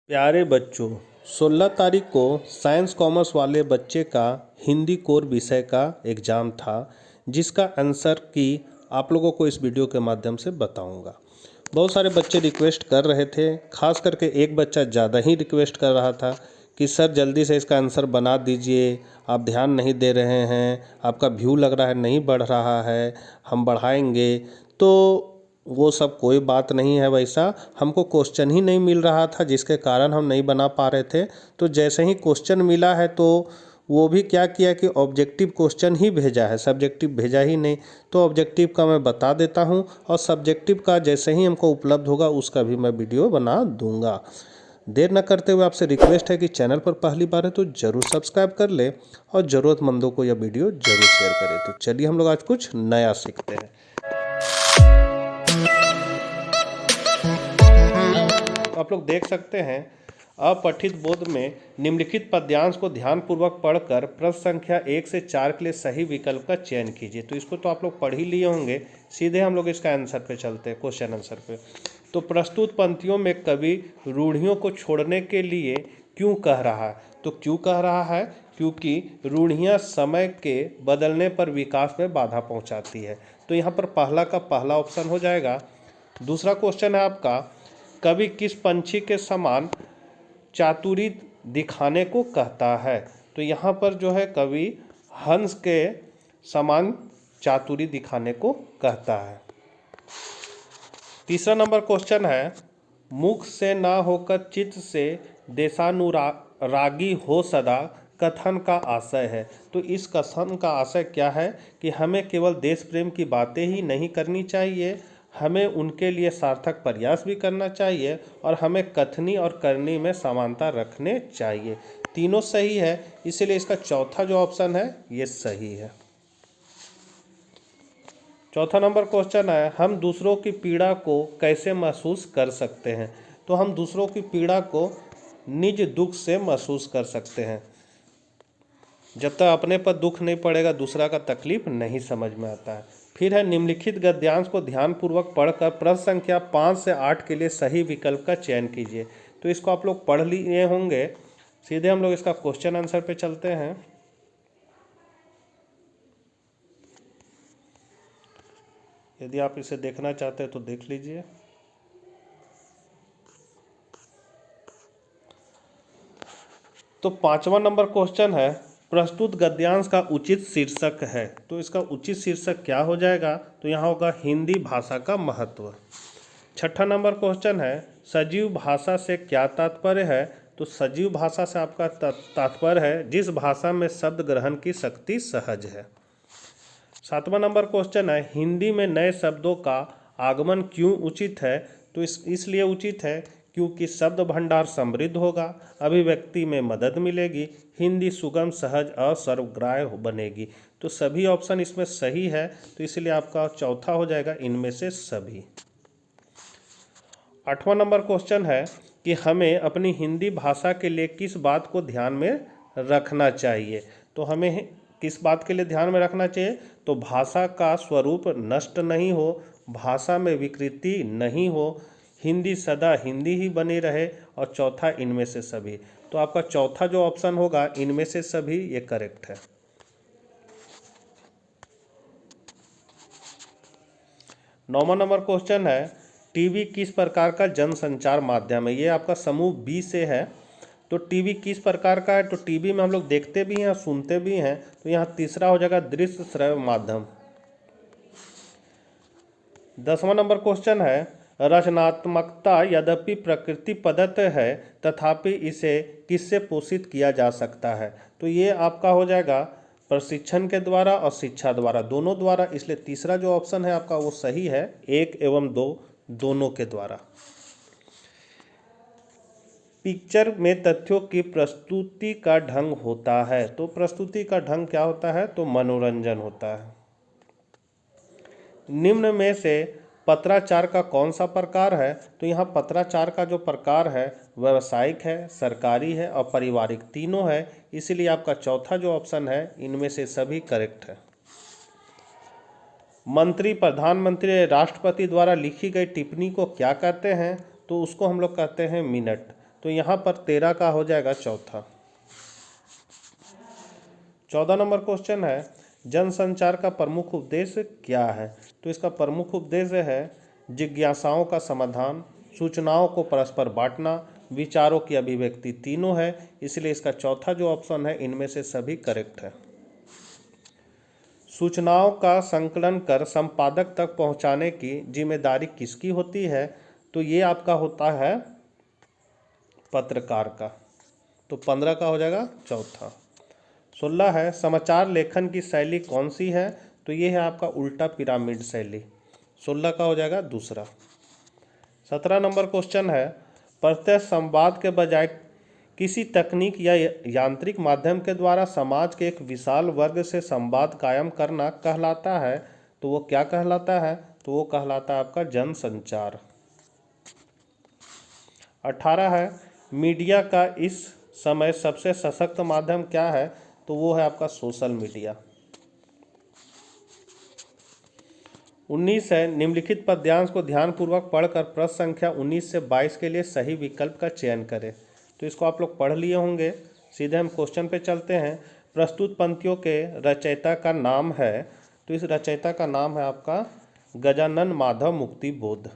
प्यारे बच्चों, 16 तारीख को साइंस कॉमर्स वाले बच्चे का हिंदी कोर विषय का एग्ज़ाम था, जिसका आंसर की आप लोगों को इस वीडियो के माध्यम से बताऊंगा। बहुत सारे बच्चे रिक्वेस्ट कर रहे थे, खास करके एक बच्चा ज़्यादा ही रिक्वेस्ट कर रहा था कि सर जल्दी से इसका आंसर बना दीजिए, आप ध्यान नहीं दे रहे हैं, आपका व्यू लग रहा है नहीं बढ़ रहा है, हम बढ़ाएंगे। तो वो सब कोई बात नहीं है, वैसा हमको क्वेश्चन ही नहीं मिल रहा था जिसके कारण हम नहीं बना पा रहे थे। तो जैसे ही क्वेश्चन मिला है तो वो भी क्या किया कि ऑब्जेक्टिव क्वेश्चन ही भेजा है, सब्जेक्टिव भेजा ही नहीं। तो ऑब्जेक्टिव का मैं बता देता हूँ और सब्जेक्टिव का जैसे ही हमको उपलब्ध होगा उसका भी मैं वीडियो बना दूंगा। देर न करते हुए आपसे रिक्वेस्ट है कि चैनल पर पहली बार है तो ज़रूर सब्सक्राइब कर ले और ज़रूरतमंदों को यह वीडियो ज़रूर शेयर करें। तो चलिए हम लोग आज कुछ नया सीखते हैं। आप लोग देख सकते हैं, अपठित बोध में निम्नलिखित पद्यांश को ध्यानपूर्वक पढ़कर प्रश्न संख्या 1 से 4 के लिए सही विकल्प का चयन कीजिए। तो इसको तो आप लोग पढ़ ही लिए होंगे, सीधे हम लोग इसका आंसर पे चलते हैं, क्वेश्चन आंसर पे। तो प्रस्तुत पंक्तियों में कवि रूढ़ियों को छोड़ने के लिए क्यों कह रहा है? तो क्यों कह रहा है? क्योंकि रूढ़ियाँ समय के बदलने पर विकास में बाधा पहुँचाती है। तो यहाँ पर पहला का पहला ऑप्शन हो जाएगा। दूसरा क्वेश्चन है आपका, कवि किस पंछी के समान चातुरी दिखाने को कहता है? तो यहाँ पर जो है कवि हंस के समान चातुरी दिखाने को कहता है। तीसरा नंबर क्वेश्चन है, मुख से ना होकर चित्त से देशानुरागी हो सदा कथन का आशय है। तो इस कथन का आशय क्या है कि हमें केवल देश प्रेम की बातें ही नहीं करनी चाहिए, हमें उनके लिए सार्थक प्रयास भी करना चाहिए और हमें कथनी और करनी में समानता रखने चाहिए। तीनों सही है, इसीलिए इसका चौथा जो ऑप्शन है ये सही है। चौथा नंबर क्वेश्चन है, हम दूसरों की पीड़ा को कैसे महसूस कर सकते हैं? तो हम दूसरों की पीड़ा को निज दुख से महसूस कर सकते हैं। जब तक अपने पर दुख नहीं पड़ेगा दूसरा का तकलीफ नहीं समझ में आता है। फिर है, निम्नलिखित गद्यांश को ध्यानपूर्वक पढ़कर प्रश्न संख्या 5 से 8 के लिए सही विकल्प का चयन कीजिए। तो इसको आप लोग पढ़ लिए होंगे, सीधे हम लोग इसका क्वेश्चन आंसर पे चलते हैं। यदि आप इसे देखना चाहते हैं तो देख लीजिए। तो 5वां नंबर क्वेश्चन है, प्रस्तुत गद्यांश का उचित शीर्षक है। तो इसका उचित शीर्षक क्या हो जाएगा? तो यहाँ होगा हिंदी भाषा का महत्व। 6ठा नंबर क्वेश्चन है, सजीव भाषा से क्या तात्पर्य है? तो सजीव भाषा से आपका तात्पर्य है जिस भाषा में शब्द ग्रहण की शक्ति सहज है। 7वां नंबर क्वेश्चन है, हिंदी में नए शब्दों का आगमन क्यों उचित है? तो इसलिए उचित है क्योंकि शब्द भंडार समृद्ध होगा, अभिव्यक्ति में मदद मिलेगी, हिंदी सुगम सहज और सर्वग्राह्य बनेगी। तो सभी ऑप्शन इसमें सही है, तो इसलिए आपका चौथा हो जाएगा इनमें से सभी। 8वां नंबर क्वेश्चन है कि हमें अपनी हिंदी भाषा के लिए किस बात को ध्यान में रखना चाहिए? तो हमें किस बात के लिए ध्यान में रखना चाहिए? तो भाषा का स्वरूप नष्ट नहीं हो, भाषा में विकृति नहीं हो, हिंदी सदा हिंदी ही बनी रहे, और चौथा इनमें से सभी। तो आपका चौथा जो ऑप्शन होगा इनमें से सभी, ये करेक्ट है। 9वां नंबर क्वेश्चन है, टीवी किस प्रकार का जनसंचार माध्यम है? ये आपका समूह बी से है। तो टीवी किस प्रकार का है? तो टीवी में हम लोग देखते भी हैं, सुनते भी हैं। तो यहाँ तीसरा हो जाएगा दृश्य श्रव्य माध्यम। 10वां नंबर क्वेश्चन है, रचनात्मकता यद्यपि प्रकृति प्रदत्त है तथापि इसे किससे पोषित किया जा सकता है? तो ये आपका हो जाएगा प्रशिक्षण के द्वारा और शिक्षा द्वारा, दोनों द्वारा, इसलिए तीसरा जो ऑप्शन है आपका वो सही है, 1 एवं 2 दोनों के द्वारा। पिक्चर में तथ्यों की प्रस्तुति का ढंग होता है। तो प्रस्तुति का ढंग क्या होता है? तो मनोरंजन होता है। निम्न में से पत्राचार का कौन सा प्रकार है? तो यहाँ पत्राचार का जो प्रकार है व्यावसायिक है, सरकारी है और पारिवारिक, तीनों है, इसीलिए आपका चौथा जो ऑप्शन है इनमें से सभी करेक्ट है। मंत्री, प्रधानमंत्री, राष्ट्रपति द्वारा लिखी गई टिप्पणी को क्या कहते हैं? तो उसको हम लोग कहते हैं मिनट। तो यहाँ पर 13 का हो जाएगा चौथा। 14 नंबर क्वेश्चन है, जनसंचार का प्रमुख उद्देश्य क्या है? तो इसका प्रमुख उद्देश्य है जिज्ञासाओं का समाधान, सूचनाओं को परस्पर बांटना, विचारों की अभिव्यक्ति, तीनों है, इसलिए इसका चौथा जो ऑप्शन है इनमें से सभी करेक्ट है। सूचनाओं का संकलन कर संपादक तक पहुंचाने की जिम्मेदारी किसकी होती है? तो ये आपका होता है पत्रकार का। तो 15 का हो जाएगा चौथा। 16 है, समाचार लेखन की शैली कौन सी है? तो ये है आपका उल्टा पिरामिड शैली। 16 का हो जाएगा दूसरा। 17 नंबर क्वेश्चन है, प्रत्यक्ष संवाद के बजाय किसी तकनीक या यांत्रिक माध्यम के द्वारा समाज के एक विशाल वर्ग से संवाद कायम करना कहलाता है, तो वो क्या कहलाता है? तो वो कहलाता है आपका जनसंचार। 18 है, मीडिया का इस समय सबसे सशक्त माध्यम क्या है? तो वो है आपका सोशल मीडिया। 19 है, निम्नलिखित पद्यांश को ध्यानपूर्वक पढ़कर प्रश्न संख्या 19 से 22 के लिए सही विकल्प का चयन करें। तो इसको आप लोग पढ़ लिए होंगे, सीधे हम क्वेश्चन पे चलते हैं। प्रस्तुत पंक्तियों के रचयिता का नाम है, तो इस रचयिता का नाम है आपका गजानन माधव मुक्तिबोध।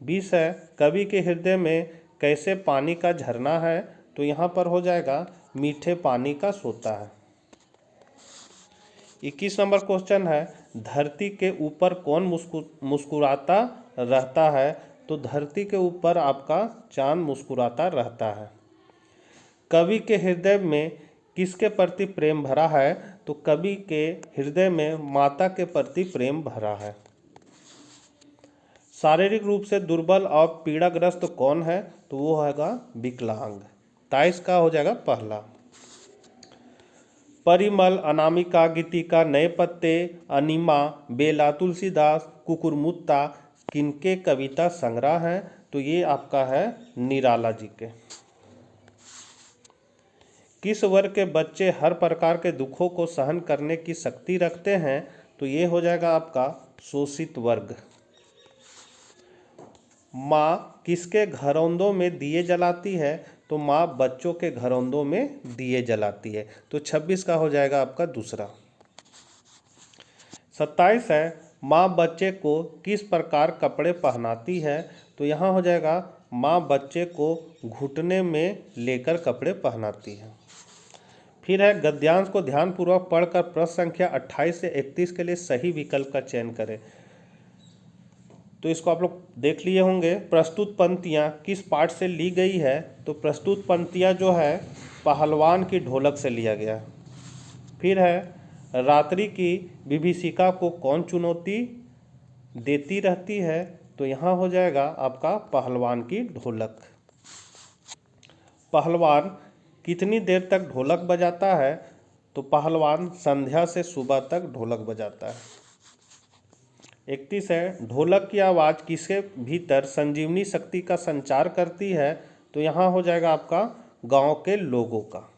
20 है, कवि के हृदय में कैसे पानी का झरना है? तो यहाँ पर हो जाएगा मीठे पानी का सोता है। 21 नंबर क्वेश्चन है, धरती के ऊपर कौन मुस्कुराता रहता है? तो धरती के ऊपर आपका चांद मुस्कुराता रहता है। कवि के हृदय में किसके प्रति प्रेम भरा है? तो कवि के हृदय में माता के प्रति प्रेम भरा है। शारीरिक रूप से दुर्बल और पीड़ाग्रस्त कौन है? तो वो होगा विकलांग। 23 का हो जाएगा पहला। परिमल, अनामिका, गीतिका, नए पत्ते, अनिमा, बेला, तुलसीदास, कुकुरमुत्ता किनके कविता संग्रह हैं? तो ये आपका है निराला जी के। किस वर्ग के बच्चे हर प्रकार के दुखों को सहन करने की शक्ति रखते हैं? तो ये हो जाएगा आपका शोषित वर्ग। माँ किसके घरौंदों में दिए जलाती है? तो माँ बच्चों के घरौंदों में दिए जलाती है। तो 26 का हो जाएगा आपका दूसरा। 27 है, माँ बच्चे को किस प्रकार कपड़े पहनाती है? तो यहाँ हो जाएगा माँ बच्चे को घुटने में लेकर कपड़े पहनाती है। फिर है, गद्यांश को ध्यानपूर्वक पढ़कर प्रश्न संख्या 28 से 31 के लिए सही विकल्प का चयन करें। तो इसको आप लोग देख लिए होंगे। प्रस्तुत पंक्तियाँ किस पाठ से ली गई है? तो प्रस्तुत पंक्तियाँ जो है पहलवान की ढोलक से लिया गया। फिर है, रात्रि की विभीषिका को कौन चुनौती देती रहती है? तो यहाँ हो जाएगा आपका पहलवान की ढोलक। पहलवान कितनी देर तक ढोलक बजाता है? तो पहलवान संध्या से सुबह तक ढोलक बजाता है। 31 है, ढोलक की आवाज़ किसके भीतर संजीवनी शक्ति का संचार करती है? तो यहाँ हो जाएगा आपका गांव के लोगों का।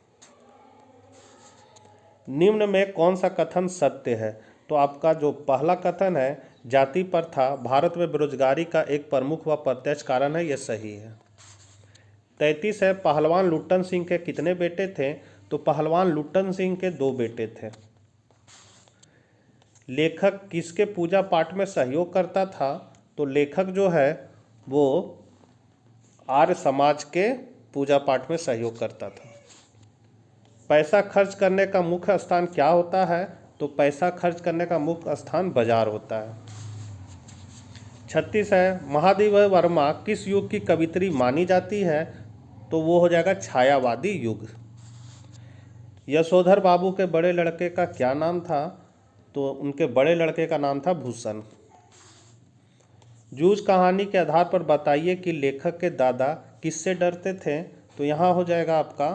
निम्न में कौन सा कथन सत्य है? तो आपका जो पहला कथन है, जाति प्रथा भारत में बेरोजगारी का एक प्रमुख व प्रत्यक्ष कारण है, यह सही है। 33 है, पहलवान लुट्टन सिंह के कितने बेटे थे? तो पहलवान लुट्टन सिंह के 2 बेटे थे। लेखक किसके पूजा पाठ में सहयोग करता था? तो लेखक जो है वो आर्य समाज के पूजा पाठ में सहयोग करता था। पैसा खर्च करने का मुख्य स्थान क्या होता है? तो पैसा खर्च करने का मुख्य स्थान बाजार होता है। 36 है, महादेव वर्मा किस युग की कवित्री मानी जाती है? तो वो हो जाएगा छायावादी युग। यशोधर बाबू के बड़े लड़के का क्या नाम था? तो उनके बड़े लड़के का नाम था भूषण। जूझ कहानी के आधार पर बताइए कि लेखक के दादा किससे डरते थे? तो यहाँ हो जाएगा आपका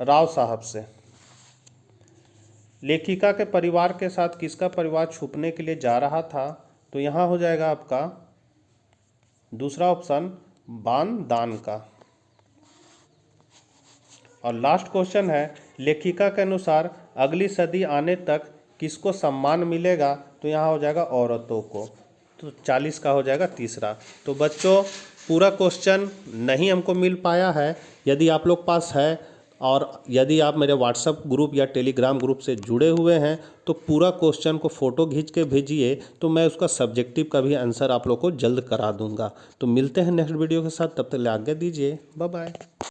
राव साहब से। लेखिका के परिवार के साथ किसका परिवार छुपने के लिए जा रहा था? तो यहाँ हो जाएगा आपका दूसरा ऑप्शन बान दान का। और लास्ट क्वेश्चन है, लेखिका के अनुसार अगली सदी आने तक किसको सम्मान मिलेगा? तो यहाँ हो जाएगा औरतों को। तो 40 का हो जाएगा तीसरा। तो बच्चों पूरा क्वेश्चन नहीं हमको मिल पाया है। यदि आप लोग पास है और यदि आप मेरे व्हाट्सएप ग्रुप या टेलीग्राम ग्रुप से जुड़े हुए हैं तो पूरा क्वेश्चन को फ़ोटो खींच के भेजिए, तो मैं उसका सब्जेक्टिव का भी आंसर आप लोग को जल्द करा दूंगा। तो मिलते हैं नेक्स्ट वीडियो के साथ, तब तक आज्ञा दीजिए, बाय बाय।